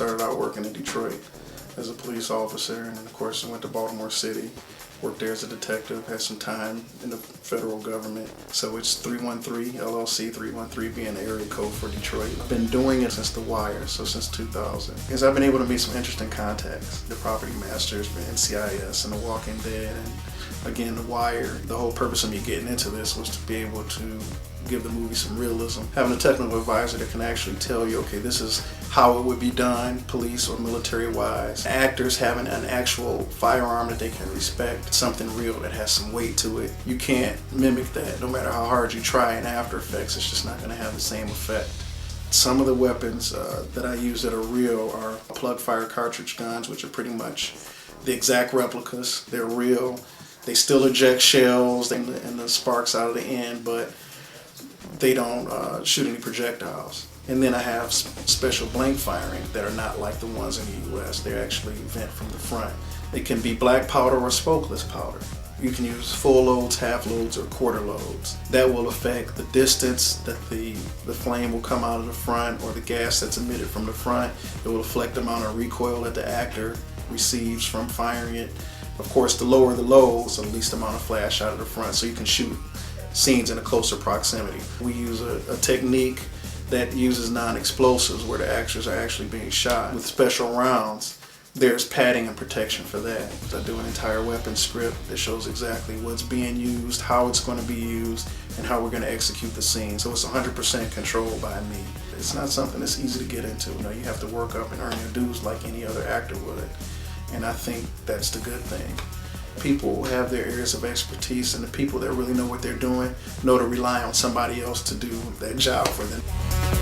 started out working in Detroit as a police officer, and then of course I went to Baltimore City, worked there as a detective, had some time in the federal government. So it's 313 LLC, 313 being the area code for Detroit. I've been doing it since The Wire, so since 2000. Because I've been able to meet some interesting contacts. The Property Masters, NCIS, and The Walking Dead, and again, The Wire. The whole purpose of me getting into this was to be able to give the movie some realism. Having a technical advisor that can actually tell you, okay, this is how it would be done, police or military-wise. Actors having an actual firearm that they can respect, something real that has some weight to it. You can't mimic that. No matter how hard you try in After Effects, it's just not going to have the same effect. Some of the weapons that I use that are real are plug-fire cartridge guns, which are pretty much the exact replicas. They're real. They still eject shells and the sparks out of the end, but they don't shoot any projectiles. And then I have special blank firing that are not like the ones in the US. They actually vent from the front. They can be black powder or smokeless powder. You can use full loads, half loads, or quarter loads. That will affect the distance that the flame will come out of the front, or the gas that's emitted from the front. It will affect the amount of recoil that the actor receives from firing it. Of course, the lower the loads, the least amount of flash out of the front, so you can shoot scenes in a closer proximity. We use a technique that uses non-explosives where the actors are actually being shot with special rounds. There's padding and protection for that. I do an entire weapon script that shows exactly what's being used, how it's going to be used, and how we're going to execute the scene. So it's 100% controlled by me. It's not something that's easy to get into. You know, you have to work up and earn your dues like any other actor would. And I think that's the good thing. People have their areas of expertise, and the people that really know what they're doing know to rely on somebody else to do that job for them.